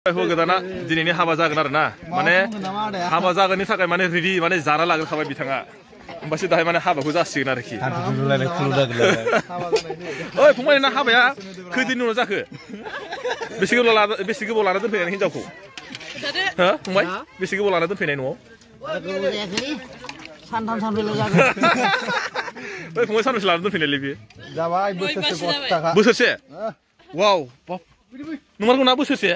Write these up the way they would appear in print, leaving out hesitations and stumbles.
गोदाना दिनैनि हाबा जागोन आरो ना माने हाबा जागोननि थाखाय माने रेडि माने जाना लाग्रोखाबाय बिथाङा होमबासो दाहाय माने हाबाखौ जासिगोन आरोखि ओइ फंबाय ना हाबाया खैदिननि उनाव जाखो बेसे गोबाव लाना दोनफैनाय हिनजावखौ हो फंबाय बेसे गोबाव लाना दोनफैनाय न'आव सानथाम सानब्रैल' जागोन ओइ फंबाय सानबेसे लाना दोनफैनायलै बियो जाबाय बोसोरसे बोसोरसे वाव नंमारगौ ना बोसोरसे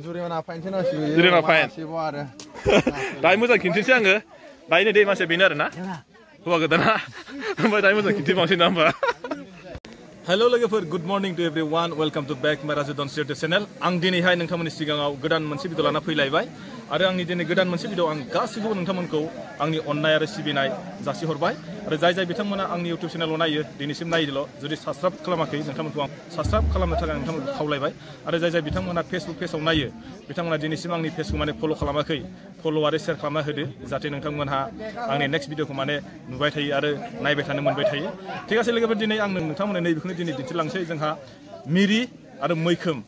जुरिमाना फाइनसो नांसिगौ जुरिमाना फाइन आरो दायो मोजां खिन्थिनोसै आङो दायो दै मानसिया बेनो आरो ना हौवा गोदाना ओमफ्राय दायो मोजां खिन्थिबावनोसै ना होमबा हेलो लोगोफोर good morning to everyone welcome to back my Raju डन्स YouTube channel आं दिनैहाय नोंथांमोननि सिगाङाव गोदान मोनसे भिडिअ लाना फैलायबाय आरो आंनि दिनै गोदान मोनसे भिडिअ आं गासिबो नोंथांमोनखौ आंनि अननाय आरो सिबिनाय जासिहरबाय आरो जाय बिथांमोना आंनि इउटुब चेनेलाव नायो दिनैसिम नायदोल' जुदि साबस्क्राइब खालामाखै नोंथांमोनखौ आं साबस्क्राइब खालामनो थाखाय नोंथांमोनखौ खावलायबाय आरो जाय बिथांमोना फेसबुक पेजाव नायो बिथांमोना दिनैसिम आंनि पेजखौ माने फल' खालामाखै फल' आरो शेयार खालामना होदो जाहाथे नोंथांमोनहा आंनि नेक्स्ट भिडिअखौ माने नुबाय थायो आरो नायबाय थानो मोनबाय थायो थिग आसे लोगोफोर दिनै आं नोंथांमोननो नैबेखौनो दिनै दिन्थिलांसै जोंहा मिरि आरो मैखोम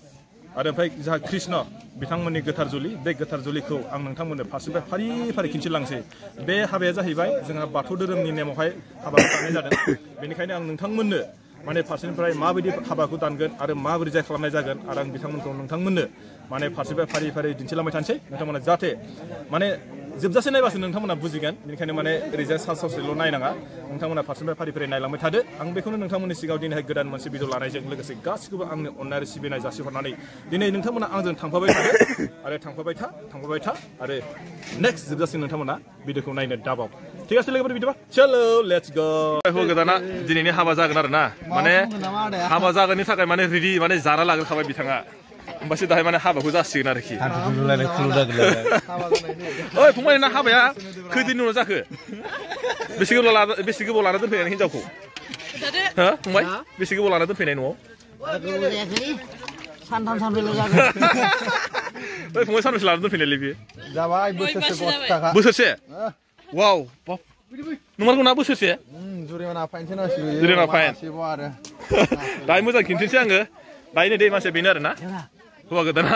आरो ओमफ्राय जोंहा कृष्ण बिथांमोननि गोथार जुलि बे गोथार जुलिखौ आं नोंथांमोननो फारसेनिफ्राय फारि फारि खिन्थिलांसै बे हाबाया जाहैबाय जोंहा बाथौ धोरोमनि नेमावहाय हाबा दाननाय जादों बेनिखायनो आं नोंथांमोननो माने फारसेनिफ्राय माबायदि हाबाखौ दानगोन आरो माबोरै जाय खालामनाय जागोन आरो आं बिथांमोनखौ नोंथांमोननो माने फारसेनिफ्राय फारि फारि दिन्थिलांबाय थानोसै नोंथांमोना जाहाथे माने जोबजासे नायबासो नोंथांमोना बुजिगोन बेनिखायनो माने ओरैजाय सावस्रिल' नायनाङा नोंथांमोना फारसेनिफ्राय फारि फारि नायलांबाय थादो आं बेखौनो नोंथांमोननि सिगाङाव दिनैहाय गोदान मोनसे भिडिअ लानायजों लोगोसे गासिखौबो आंनो अननाय आरो सिबिनाय जासिहरनानै दिनै नोंथांमोना आंजों थांफाबाय थादो आरो थांफाबाय था आरो नेक्स्ट जोबजासिम नोंथांमोना भिडिअखौ नायनो दाबाव ठीक আছে लोगोफोर बिदिबा चलो लेट्स गो हौवा गोदाना दिनैनि हाबा जागोन आरो ना माने हाबा जागोननि थाखाय माने रेडि माने जाना लाग्रोखाबाय बिथाङा होमबासो दाहाय माने हाबाखौ जासिगोन आरोखि ओइ फंबाय ना हाबाया खैदिननि उनाव जाखो बेसे गोबाव लाना दोनफैनाय हिनजावखौ हो फंबाय बेसे गोबाव लाना दोनफैनाय न'आव सानथाम सानब्रैल' जागोन ओइ फंबाय सानबेसे लाना दोनफैनायलै बियो जाबाय बोसोरसे वाव नंमारगौ ना बोसोरसे जुरिमाना फाइनसो नांसिगौ जुरिमाना फाइन आरो दायो मोजां खिन्थिनोसै आङो दायो दै मानसिया बेनो आरो ना हौवा गोदाना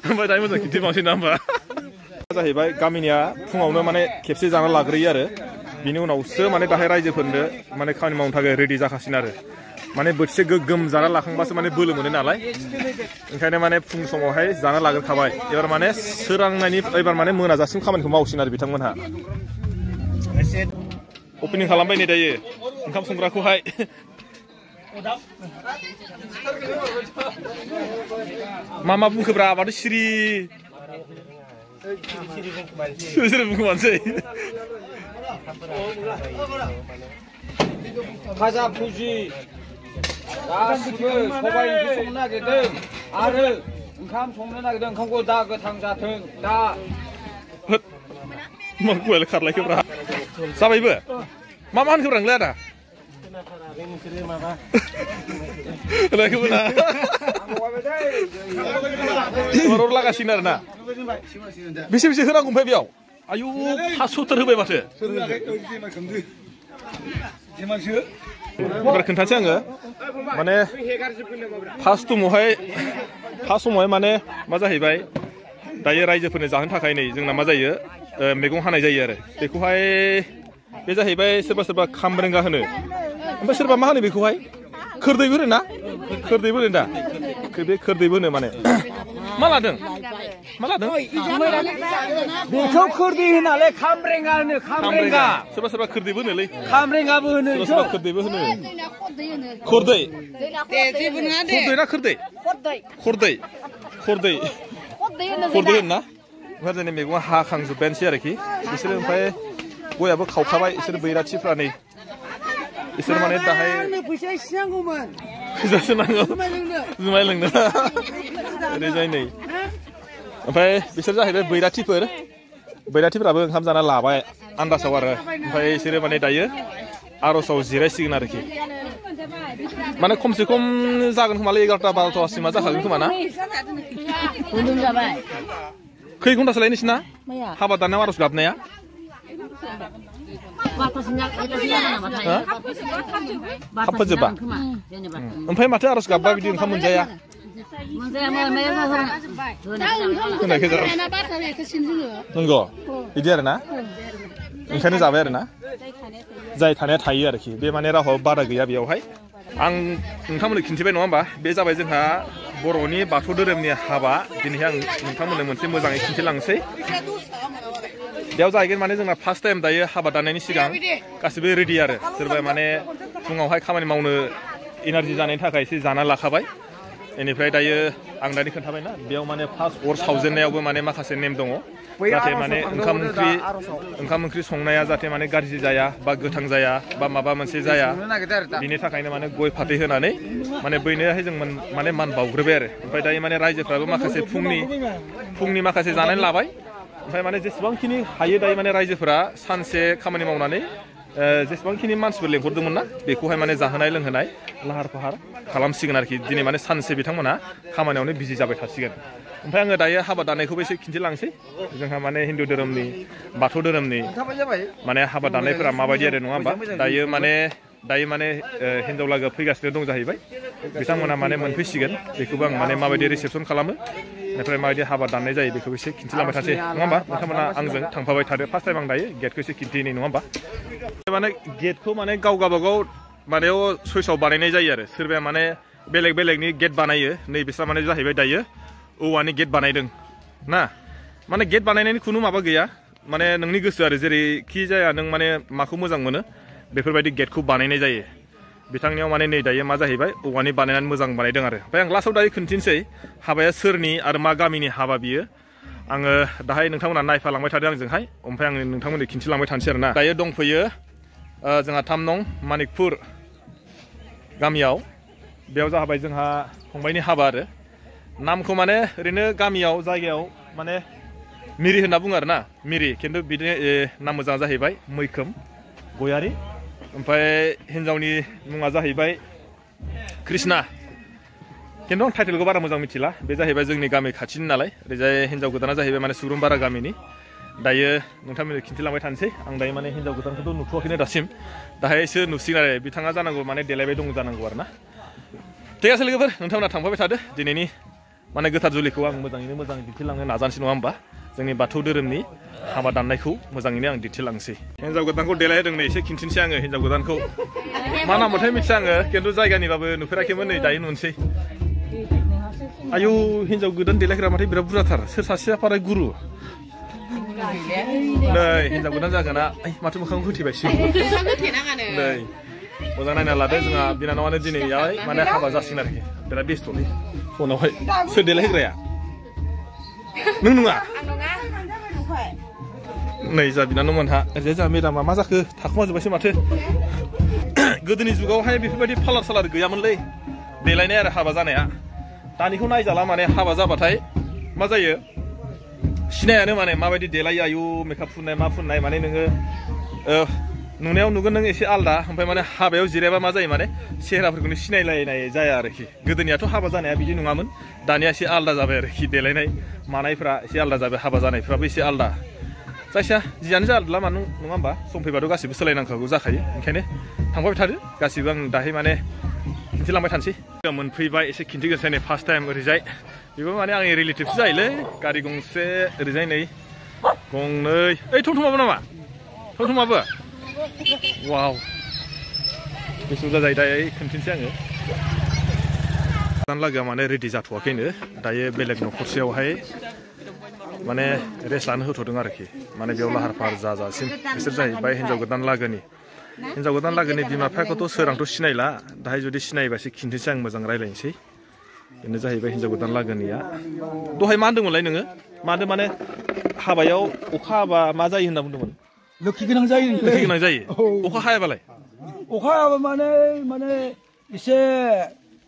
ओमफ्राय दायो मोजां खिन्थिबावनोसै ना होमबा जाहैबाय गामिनिया फुङावनो माने खेबसे जाना लाग्रोयो आरो बिनि उनावसो माने दाहाय रायजोफोरनो माने खामानि मावनो थाखाय रेडि जाखासिन आरो माने बोथिसे गोगोम जाना लाखांबासो माने बोलो मोनो नालाय ओंखायनो माने फुं समावहाय जाना लाग्रोखाबाय एबार माने सोरांनायनि एबार माने मोनाजासिम खामानिखौ मावसिन आरो बिथांमोनहा अपेनिं खालामबाय नै दायो ओंखाम संग्राखौहाय मा बुंखोब्रा माथो सिरि बुंखोमानोसै भाजा फुजि गासिबो सबाय ओंख्रि संनो नागिरदों आरो ओंखाम संनो नागिरदों ओंखामखौ दा गोथां जाथों दा मा गुवाल खारलायखोब्रा जाबायबो मा होनखोब्रा नोंलाय आदा अर लागासिनो आरो ना बेसे होनांगौ ओमफ्राय बेयाव आयु 570 होबाय माथो एबार खोन्थानोसै आङो माने फार्स्ट समावहाय माने मा जाहैबाय दायो रायजोफोरनो जाहोनो थाखाय नै जोंना मा जायो मैगं हानाय जायो आरो बेखौहाय बे जाहैबाय सोरबा खामब्रेंगा होनो ओमफ्राय सोरबा मा होनो बेखौहाय खोरदैबो होनो ना खोरदैबो होनो दा बे खोरदैबो होनो माने मा लादों बेखौ खोरदै होनालै खामब्रेंगा होनो खामब्रेंगा सोरबा खोरदैबो होनोलै खामब्रेंगाबो होनो सोरबा खोरदैबो होनो खोरदै ना खोरदै होनो ना ओमफ्राय जोंनि मैगङा हाखांजोब्बायानोसै आरोखि बिसोरो ओमफ्राय गयाबो खावखाबाय बिसोर बैराथिफ्रा नै बिसोर माने दाहाय फैसा नांगौ जुमाय लोंनो ओरैजाय नै ओमफ्राय बिसोर जाहैबाय बैराथिफोराबो ओंखाम जाना लाबाय आन्दासाव आरो ओमफ्राय बिसोरो माने दायो आर'जाव जिरायसिगोन आरोखि माने खमसे खम जागोन खोमालै 11टा 12टासिमा जाखागोन खोमा ना खै घन्टासो लायो नोंसिना हाबा दाननायाव आर'ज गाबनाया थाब फोजोबा ओमफ्राय माथो आर'ज गाबबा बिदि ओंखाम मोनजाया नंगौ बिदि आरो ना ओंखायनो जाबाय आरो ना जाय थानाया थायो आरोखि बे माने रावहाबो बारा गैया बेयावहाय आं नोंथांमोननो खिन्थिबाय नङा होमबा बे जाबाय जोंहा बर'नि बाथौ धोरोमनि हाबा दिनैहाय आं नोंथांमोननो मोनसे मोजाङै खिन्थिलांसै बेयाव जाहैगोन माने जोंना फार्स्ट टाइम दायो हाबा दाननायनि सिगां गासिबो रेडि आरो सोरबा माने फुङावहाय खामानि मावनो एनार्जि जानायनि थाखाय एसे जाना लाखाबाय बेनिफ्राय दायो आं दानि खोन्थाबायना बेयाव माने फार्स्ट अर सावजेननायावबो माने माखासे नेम दङ जाहाथे माने ओंखाम ओंख्रि संनाया जाहाथे माने गाज्रि जाया बा गोथां जाया बा माबा मोनसे जाया बिनि थाखायनो माने गय फाथै होनानै माने बैनोहाय जों माने मान बावग्रोबाय आरो ओमफ्राय दायो माने रायजोफ्राबो माखासे फुंनि माखासे जानानै लाबाय ओमफ्राय माने जेसेबांखिनि हायो दायो माने रायजोफोरा सानसे खामानि मावनानै जेसेबांखिनि मानसिफोर लेंहरदोंमोन ना बेखौहाय माने जाहोनाय लोंहोनाय लाहार फाहार खालामसिगोन आरोखि दिनै माने सानसे बिथांमोना खामानियावनो बिजि जाबाय थासिगोन ओमफ्राय आङो दायो हाबा दाननायखौबो एसे खिन्थिलांसै जोंहा माने हिन्दु धोरोमनि बाथौ धोरोमनि माने हाबा दाननायफोरा माबायदि आरो नङा होमबा दायो माने हिन्जाव लागोआ फैगासिनो दं जाहैबाय बिथांमोना माने मोनफैसिगोन बेखौबो आं माने माबायदि रिसेपसन खालामो बेनिफ्राय माबायदि हाबा दाननाय जायो बेखौबो एसे खिन्थिलांबाय थासै नङा होमबा नोंथांमोना आंजों थांफाबाय थादो फार्स्ट टाइम आं दायो गेटखौ एसे खिन्थिनाय नङा होमबा माने गेटखौ माने गाव गावबागाव माबायाव सयसआव बानायनाय जायो आरो सोरबाया माने बेलेगनि गेट बानायो नै बिस्रा माने जाहैबाय दायो औवानि गेट बानायदों ना माने गेट बानायनायनि खुनु माबा गैया माने नोंनि गोसो आरो जेरैखि जाया नों माने माखौ मोजां मोनो बेफोरबायदि गेटखौ बानायनाय जायो बिथांनियाव माने नै दायो मा जाहैबाय औवानि बानायनानै मोजां बानायदों आरो ओमफ्राय आं लास्टआव दायो खोन्थिनोसै हाबाया सोरनि आरो मा गामिनि हाबा बियो आङो दाहाय नोंथांमोना नायफालांबाय थादों आंजोंहाय ओमफ्राय आं नोंथांमोननो खिन्थिलांबाय थानोसै आरो ना दायो दंफैयो जोंहा 3 नं मानिकपुर गामियाव बेयाव जाबाय जोंहा फंबायनि हाबा आरो नामखौ माने ओरैनो गामियाव जायगायाव माने मिरि होनना बुङो आरो ना मिरि खिन्थु बिदिनो नाम मोजाङा जाहैबाय मैखोम गयारि ओमफ्राय हिन्जावनि मुङा जाहैबाय कृष्णा खिन्थु आं टाइटेलखौ बारा मोजां मिथिला बे जाहैबाय जोंनि गामि खाथिनि नालाय ओरैजाय हिन्जाव गोदाना जाहैबाय माने सुरुमबारा गामिनि दायो नोंथांमोननो खिन्थिलांबाय थानोसै आं दायो माने हिन्जाव गोदानखौथ' नुथ'वाखैनो दासिम दाहायसो नुसिगोन आरो बिथाङा जानांगौ माने देलायबाय दं जानांगौ आरो ना ठीक আছে लोगोफोर नोंथांमोना थांफाबाय थादो दिनैनि माने गोथार जुलिखौ आं मोजाङैनो मोजां दिन्थिलांनो नाजानोसै नङा होमबा जोंनि बाथौ धोरोमनि हाबा दाननायखौ मोजाङैनो आं दिन्थिलांसै हिन्जाव गोदानखौ देलायहोदों नै एसे खिन्थिनोसै आङो हिन्जाव गोदानखौ मा नामबाथाय मिथिया आङो खिन्थु जायगानिबाबो नुफेराखैमोन नै दायो नुनोसै आयौ हिन्जाव गोदान देलायग्रा माथाय बिराद बुरजाथार सोर सासेया फाराय गुरु नै हिन्जाव गोदान जागोना माथो मोखां होथेबायसो नै मोजां नायना लादो जोंहा बिनानावानो दिनैहाय माने हाबा जासिगोन आरोखि बिराद बेस्थ'लै फनावहाय सोर देलायहोग्राया नों नङा नै जा बिनानावमोनहा ओरैजाय जोंहा मेदामा मा जाखो थाखुमाजोब्बायसो माथो गोदोनि जुगावहाय बेफोरबायदि पार्लार सालार गैयामोनलै देलायनाय आरो हाबा जानाया दानिखौ नायजाला माने हाबा जाबाथाय मा जायो सिनायानो माने माबायदि देलायो आयु मेकआप फुननाय मा फुननाय माने नोङो नुनायाव नुगोन नों एसे आलदा ओमफ्राय माने हाबायाव जिरायबा मा जायो माने सेहेराफोरखौनो सिनायलायनाय जाया आरोखि गोदोनियाथ' हाबा जानाया बिदि नङामोन दानिया एसे आलदा जाबाय आरोखि देलायनाय मानायफ्रा एसे आलदा जाबाय हाबा जानायफ्राबो एसे आलदा जायखिया जियानो जादोला मानो नङा होमबा सम फैबाथ' गासिबो सोलायनांखागौ जाखायो ओंखायनो थांफाबाय थादो गासिबो आं दाहाय माने खिन्थिलांबाय थानोसै मोनफैबाय एसे खिन्थिगोनसै नै फार्स्ट टाइम ओरैजाय बेबो माने आंनि रिलेटिभसो जायोलै गारि गंसे ओरैजाय नै गंनै ओइ थमथमाबो नामा थमथमाबो वाव बेसे जायो दायो खोन्थिनोसै आङो गोदान लागोआ माने रेडि जाथ'वाखैनो दायो बेलेग न'खरसेयावहाय माने रेस्ट लानो होथ'दों आरोखि माने बेयाव लाहार फाहार जाजासिम बिसोर जाहैबाय हिन्जाव गोदान लागोनि बिमा बिफाखौथ' सोर आंथ' सिनायला दाहाय जुदि सिनायबासो खिन्थिनोसै आं मोजां रायज्लायनोसै बेनो जाहैबाय हिन्जाव गोदान लागोनिया दहाय मा होनदोंमोनलाय नोङो मानो माने हाबायाव अखा हाबा मा जायो होनना बुंदोंमोन लोखि गोनां जायो अखा हायाबालाय अखा हायाबा माने एसे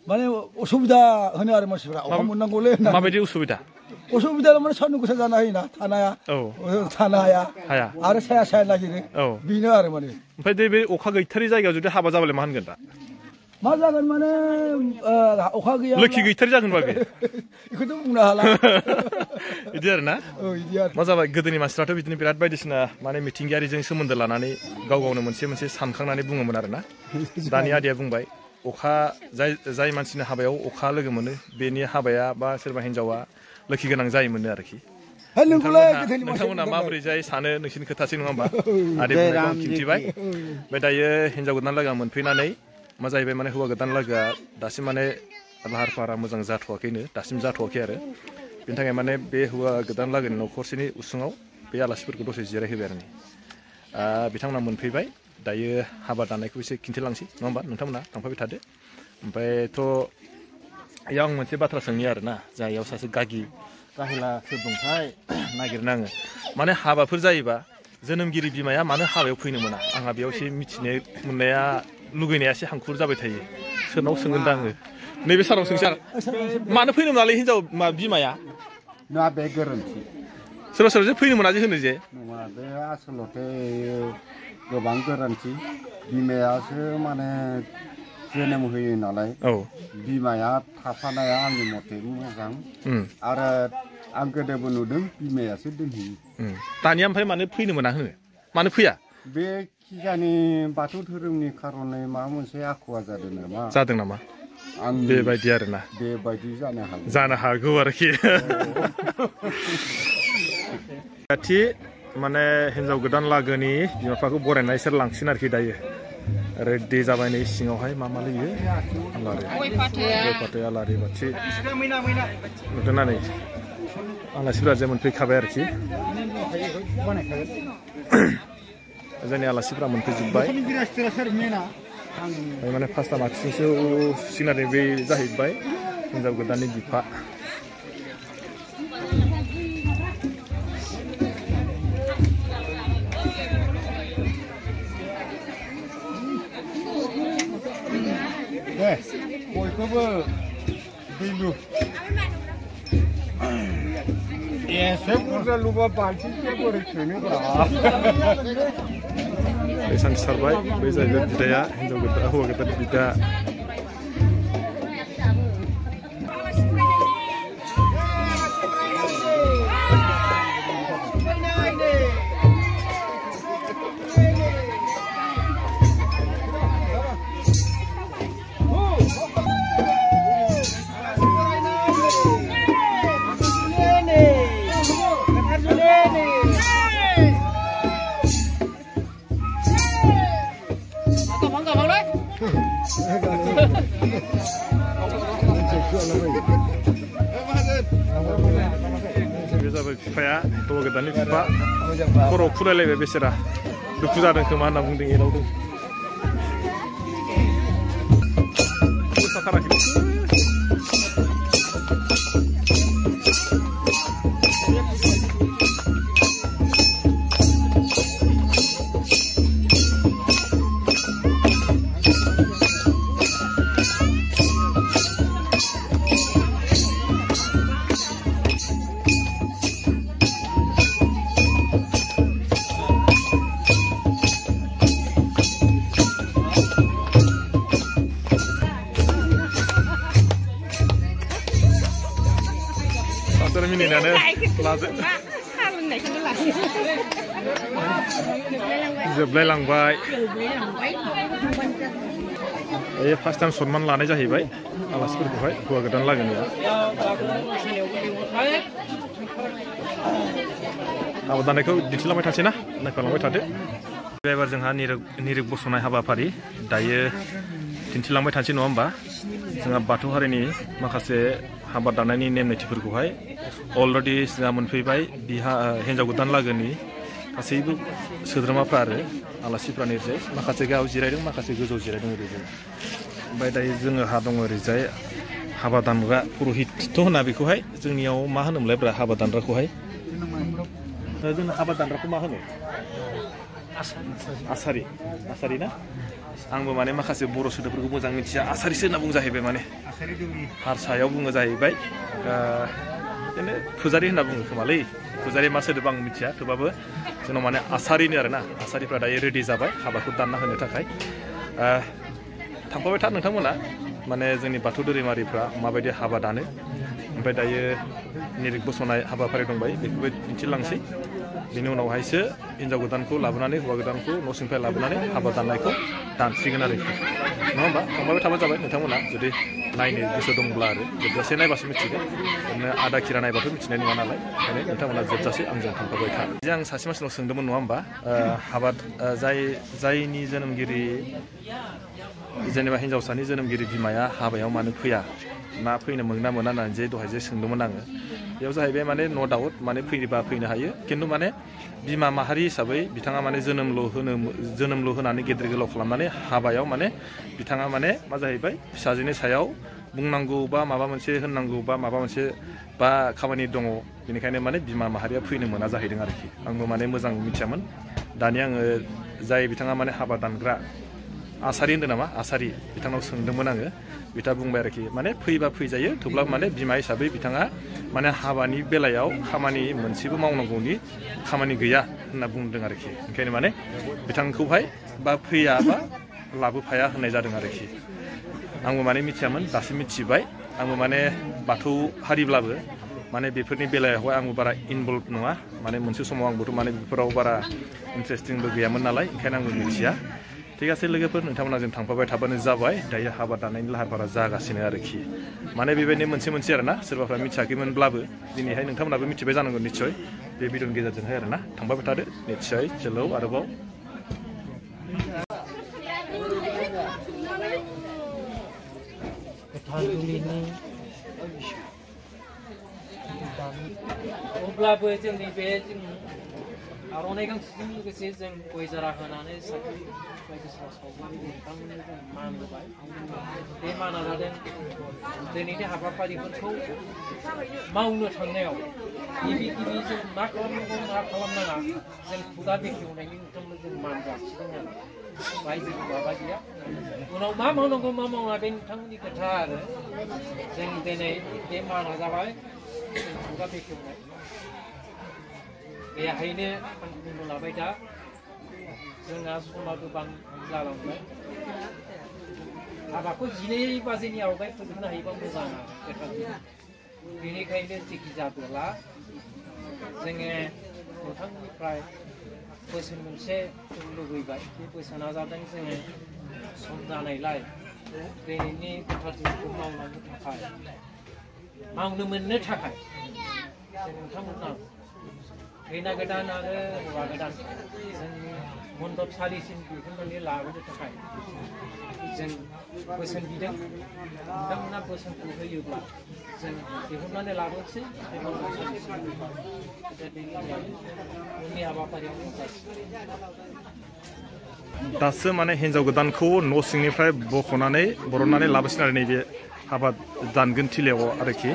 माने असुबिदा होनो आरो मानसिफ्रा अखा मोननांगौलै माबायदि उसुबिदा माने सान्दुं गोसा जाना होयोना थानो हाया आरो साया नागिरो बेनो आरो माने ओमफ्राय बे अखा गैथारि जायगायाव जुदि हाबा जाबालाय मा होनगोन दा मा जागोन माने अखा गैया लोखि गैथारि जागोनबा बे बेखौथ' बुंनो हाला बिदि आरो ना मा जाबाय गोदोनि मानसिफ्राथ' बिदिनो बिराद बायदिसिना माने मिथिंगायारिजों सोमोन्दो लानानै गाव गावनो मोनसे सानखांनानै बुङोमोन आरो ना दानि आदैया बुंबाय अखा जाय मानसिनि हाबायाव अखा लोगो मोनो बेनि हाबाया बा सोरबा हिन्जावा लोखि गोनां जायोमोन आरोखि नोंथांमोना माबोरै जाय सानो नोंसिनि खोथासै नङा होमबा आदैखौ खिन्थिबाय ओमफ्राय दायो हिन्जाव गोदान लोगोआ मोनफैनानै मा जाहैबाय माने हौवा गोदान लोगोआ दासिम माने लाहार फाहारा मोजां जाथ'वाखैनो दासिम जाथ'वाखै आरो बेनि थाखाय माने बे हौवा गोदान लोगोनि न'खरसेनि उसुङाव बे आलासिफोरखौ दसे जिरायहोबाय आरो बिथांमोना मोनफैबाय दायो हाबा दानायखौ एसे खिन्थिलांसै नङा होमबा नोंथांमोना थांफाबाय थादो ओमफ्रायथ' इयाव आं मोनसे बाथ्रा सोंनि आरोना जोंहा इयाव सासे गाहेला सोर दंथाय नागिरनो आङो माने हाबाफोर जायोबा जोनोमगिरि बिमाया मानो हाबायाव फैनो मोना आंहा बेयाव एसे मिथिनो मोननाया लुगैनाया एसे हांखुर जाबाय थायो सोरनाव सोंगोन दा आङो नैबे साराव सोंसै आं मानो फैनो मोनालै हिन्जाव बिमाया ना बे गोरोन्थि सोरबा सोरबा जे फैनो मोना जे होनो जे नङा बे आसलथे गोबां गोरोन्थि बिमायासो माने जोनोम होयो नालाय बिमाया थाफानाया आंनि मथे मोजां आरो आं गोदोबो नुदों बिमायासो दोनहैयो दानिया ओमफ्राय मानो फैनो मोना होनो मानो फैया बे खिजानि बाथौ धोरोमनि खारनै माबा मोनसे आखुवा जादों नामा आं बेबायदि आरोना बेबायदि जानो हागौ आरोखि माने हिन्जाव गोदान लागोनि बिमा बिफाखौ बरायनाय इसोर लांसिन आरोखि दायो रेडि जाबाय नै सिङावहाय मा लुयो गय फाथै आलारि बाथि नुदोंना नै आलासिफोरा जे मोनफैखाबाय आरोखि जोंनि आलासिफोरा मोनफैजोब्बाय माने फार्स्ट टाइम आथिंसो सिनारि बे जाहैबाय हिन्जाव गोदाननि बिफा बयखौबो दैलु एसे बुरजा लुबा बाल्थिंसे बोरै सोनोब्रा एसां सारबाय बै जाहैबाय बिदाया हिन्जाव गोदान हौवा गोदान बिदा बिफाया हौवा गोदाननि बिफा खर' फुरायलायबाय बेसेरा दुखु जादों खोमा होनना बुंदों एदावदों जोबलायलांबाय फार्स्ट टाइम सनमान लानाय जाहैबाय आलासिफोरखौहाय हौवा गोदान लागोनिया हाबा दानायखौ दिन्थिलांबाय थासै ना नायफालांबाय थादो एबार जोंहा निरिग बसनाय हाबाफारि दायो दिन्थिलांबाय थासै नङा होमबा जोंहा बाथौ हारिनि माखासे हाबा दानायनि नेम निथिफोरखौहाय अलरेडि जोंहा मोनफैबाय हिन्जाव गोदान लागोनि गासैबो सोद्रोमाफ्रा आरो आलासिफ्रा ओरैजाय माखासे गाहायाव जिरायदों माखासे गोजौआव जिरायदों ओरैजाय ओमफ्राय दायो जोहा दङ ओरैजाय हाबा दानग्रा पुरहित होनना बेखौहाय जोंनियाव मा होनोमोनलाय ब्रा हाबा दानग्राखौहाय जोंना हाबा दानग्राखौ मा होनो आसारि ना आंबो माने माखासे बर' सोदोबफोरखौ मोजां मिथिया आसारिसो होनना बुंजाहैबाय माने हारसायाव बुङो जाहैबाय बिदिनो फुजारि होनना बुङो खोमालै फुजारि मा सोदोब आं मिथिया थेवबाबो जोंनाव माने आसारिनो आरोना आसारिफ्रा दायो रेडि जाबाय हाबाखौ दानना होनो थाखाय थांफाबाय था नोंथांमोना माने जोंनि बाथौ धोरोमारिफ्रा माबायदि हाबा दानो ओमफ्राय दायो निरिक बसनाय हाबाफारि दंबाय बेखौबो दिन्थिलांसै बिनि उनावहायसो हिन्जाव गोदानखौ लाबोनानै हौवा गोदानखौ न' सिंनिफ्राय लाबोनानै हाबा दाननायखौ दानसिगोन आरोखि नङा होमबा थांबाय थाबा जाबाय नोंथांमोना जुदि नायनो गोसो दंब्ला आरो जोबजासे नायबासो मिथिगोन ओरैनो आधा खिरा नायबाथ' मिथिनाय नङा नालाय ओंखायनो नोंथांमोना जोबजासे आंजों थांफाबाय था आं सासे मानसिनाव सोंदोंमोन नङा होमबा हाबा जायनि जोनोमगिरि जेनेबा हिन्जावसानि जोनोमगिरि बिमाया हाबायाव मानो फैया ना फैनो मोना मोना होननानै जे दहाय जे सोंदोंमोन आङो बेयाव जाहैबाय माने न' डाउट माने फैनोबा फैनो हायो खिन्थु माने बिमा माहारि हिसाबै बिथाङा माने जोनोमल' होनानै गेदेर गोलाव खालामनानै हाबायाव माने बिथाङा माने मा जाहैबाय फिसाजोनि सायाव बुंनांगौ बा माबा मोनसे होननांगौ बा माबा मोनसे बा खामानि दङ बेनिखायनो माने बिमा माहारिया फैनो मोना जाहैदों आरोखि आंबो माने मोजां मिथियामोन दानि आङो जाय बिथाङा माने हाबा दानग्रा आसारि होन्दों नामा आसारि बिथांनाव सोंदोंमोन आङो बिथाङा बुंबाय आरोखि माने फैबा फैजायो थेवब्लाबो माने बिमा हिसाबै बिथाङा माने हाबानि बेलायाव खामानि मोनसेबो मावनांगौनि खामानि गैया होनना बुंदों आरोखि ओंखायनो माने बिथांखौहाय बा फैया बा लाबोफाया होननाय जादों आरोखि आंबो माने मिथियामोन दासो मिथिबाय आंबो माने बाथौ हारिब्लाबो माने बेफोरनि बेलायावहाय आंबो बारा इनभल्भ नङा माने मोनसे समाव आंबोथ' माने बेफोराव बारा इन्टारेस्टिंबो गैयामोन नालाय ओंखायनो आंबो मिथिया ठीक आसे लोगोफोर नोंथांमोना जों थांफाबाय थाबानो जाबाय दायो हाबा दानायनि लाहार फाहारा जागासिनो आरोखि माने बेबायदिनो मोनसे आरोना सोरबाफ्रा मिथियाखैमोनब्लाबो दिनैहाय नोंथांमोनाबो मिथिबाय जानांगौ निस्सय बे भिडिअनि गेजेरजोंहाय आरोना थांफाबाय थादो निस्सय चलो आरोबाव अब्लाबो जोंनि बे आर'नाइ गांसेजों लोगोसे जों गय जरा होनानै साखि बायदिसिना सावनानै नोंथांमोननो जों मान होबाय बे माना जादों दिनैनि हाबाफारिफोरखौ मावनो थांनायाव गिबि जों मा खालामनांगौ मा खालामनाङा जों खुगा बेखेवनायनि नोंथांमोन जों मान जासिदों आरो बाहाय जेबो माबा गैया उनाव मा मावनांगौ मा मावना बे नोंथांमोननि खोथा आरो जों दिनै बे माना जाबाय खुगा बेखेवनाय बेहायनो आं बुंनो लाबाय दा जोंहा समा गोबां जालांबाय हाबाखौ 12 बाजिनि आवगाय फोजोबनो हायोबा मोजां बेनिखायनो जेखि जादोला जोङो नोंथांनिफ्राय बोसोन मोनसे लुबैबाय बे बोसोना जादों जोङो सम जानायलाय दिनैनि गोथारथिखौ मावनो मोननो थाखाय नोंथांमोना खैना गोदान आरो हौवा गोदान जोंनि मन्दपसालिसिम दिहुननानै लाबोनो थाखाय जों बोसोन बिदों नोंथांमोना बोसोनखौ होयोब्ला जों दिहुननानै लाबोनोसै बे मन्दपसालिसिम उननि हाबाफारियाव दासो माने हिन्जाव गोदानखौ न' सिंनिफ्राय बरननानै लाबोसिन आरो नैबे हाबा दानगोन थिलियाव आरोखि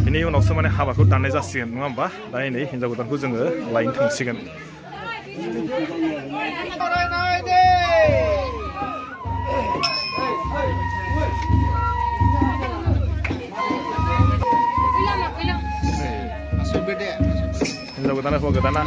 बिनि उनावसो माने हाबाखौ दाननाय जासिगोन नङा होमबा दा नै हिन्जाव गोदानखौ जोङो लायनो थांसिगोन हिन्जाव गोदाना हौवा गोदाना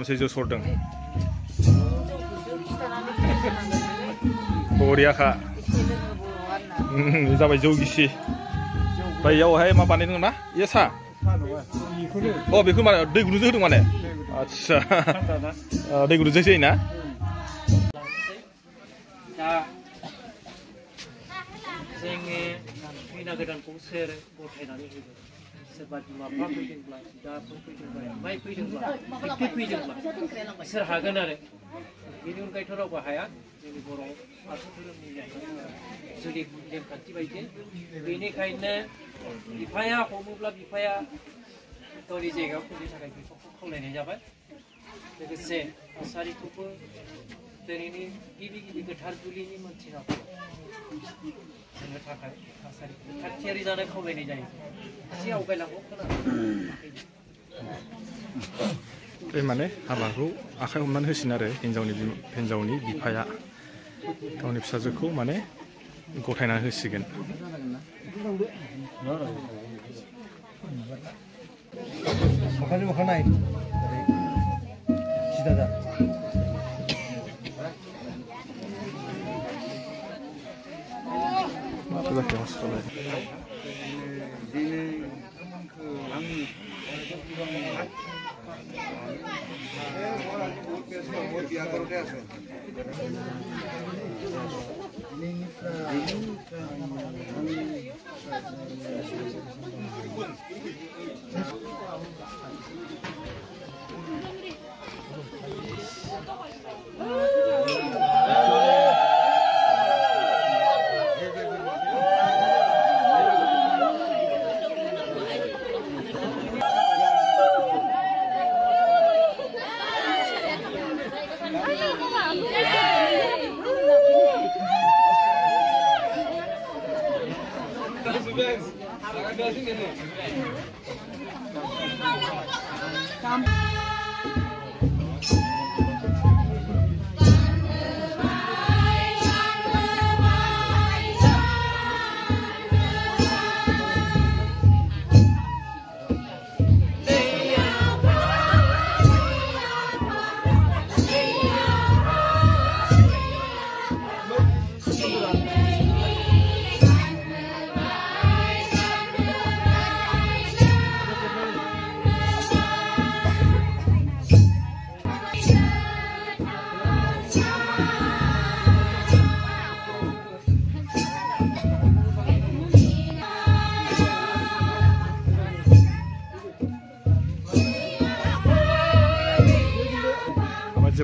मोनसे जौ सरदों बरियाखा जाबाय जौ गिसि बैयावहाय मा बानायदों ना इयो सा अ बेखौ मा दै गुदुंजों होदों माने आच्छा दै गुदुंजोंसो होयोना दा जोङो खैना गोदानखौ सोर गथायनानै होगोन सोरबा बिमा बिफा फैदोंब्ला बिदाफोर फैदोंब्ला बिमाय फैदोंब्ला बिबथै फैदोंब्ला सोर हागोन आरो बेनि अनगायैथ' रावबो हाया जोंनि बर' बाथौ धोरोमनि जुलि नेमखान्थि बायदि बेनिखायनो बिफाया हमोब्ला बिफाया गावनि जायगायाव फैनो थाखाय बिफाखौ खावलायनाय जाबाय लोगोसे आसारिखौबो दिनैनि गिबि गोथार जुलिनि मोनथिनाखौ जोंनो थाखाय आसारिखौ थाग थियारि जानो खावलायनाय जायो एसे आवगायलांगौ बे माने हाबाखौ आखाइ हमनानै होसिन आरो हिन्जावनि बिफाया गावनि फिसाजोखौ माने गथायनानै होसिगोन अखानाय सिदा जा माथो जाखो हस्पिटालाय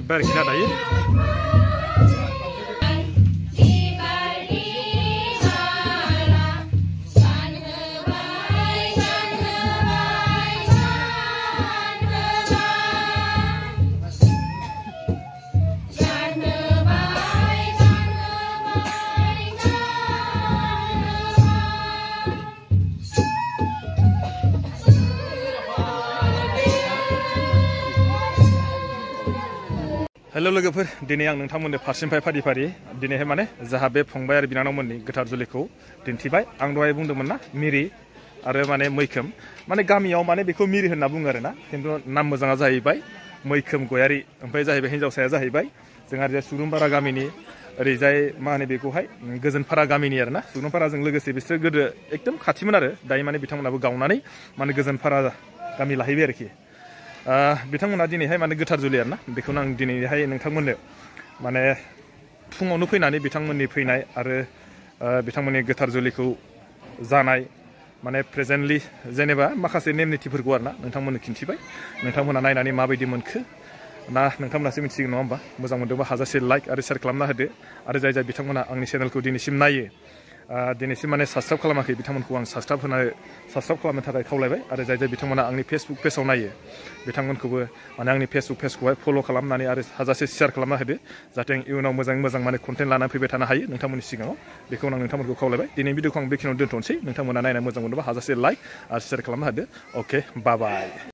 Berkina daí. हेलो लोगोफोर दिनै आं नोंथांमोननो फारसेनिफ्राय फारि फारि दिनैहाय माने जाहा बे फंबाय आरो बिनानावमोननि गोथार जुलिखौ दिन्थिबाय आं दहाय बुंदोंमोन ना मिरि आरो माने मैखोम माने गामियाव माने बेखौ मिरि होनना बुङो आरोना खिन्थु नाम मोजाङा जाहैबाय मैखोम गयारि ओमफ्राय जाहैबाय हिन्जावसाया जाहैबाय जोंहा ओरैजाय सुरुंपारा गामिनि ओरैजाय मा होनो बेखौहाय गोजोनपारा गामिनि आरोना सुरुंपाराजों लोगोसे बिसोर गोदो एकदम खाथिमोन आरो दायो माने बिथांमोनाबो गावनानै माने गोजोनपारा गामि लाहैबाय आरोखि बिथांमोना दिनैहाय माने गोथार जुलि आरोना बेखौनो आं दिनैहाय नोंथांमोननो माने फुङावनो फैनानै बिथांमोननि फैनाय आरो बिथांमोननि गोथार जुलिखौ जानाय माने प्रेजेन्टलि जेनेबा माखासे नेम निथिफोरखौ आरोना नोंथांमोननो खिन्थिबाय नोंथांमोना नायनानै माबायदि मोनखो ना नोंथांमोनासो मिथिगोन नङा होमबा मोजां मोनदोंबा हाजासे लाइक आरो शेयार खालामना होदो आरो जाय बिथांमोना आंनि चेनेलखौ दिनैसिम नायो दिनैसिम माने साबस्क्राइब खालामाखै बिथांमोनखौ आं साबस्क्राइब खालामनो थाखाय खावलायबाय आरो जाय बिथांमोना आंनि फेसबुक पेजाव नायो बिथांमोनखौबो माने आंनि फेसबुक पेजखौहाय फल' खालामनानै आरो हाजासे शेयार खालामना होदो जाहाथे आं इयुनाव मोजाङै मोजां माने कन्टेन्ट लानानै फैबाय थानो हायो नोंथांमोननि सिगाङाव बेखौनो आं नोंथांमोनखौ खावलायबाय दिनै भिडिअखौ आं बेखिनियाव दोनथ'नोसै नोंथांमोना नायना मोजां मोनोबा हाजासे लाइक आरो शेयार खालामना होदो अके बाय बाय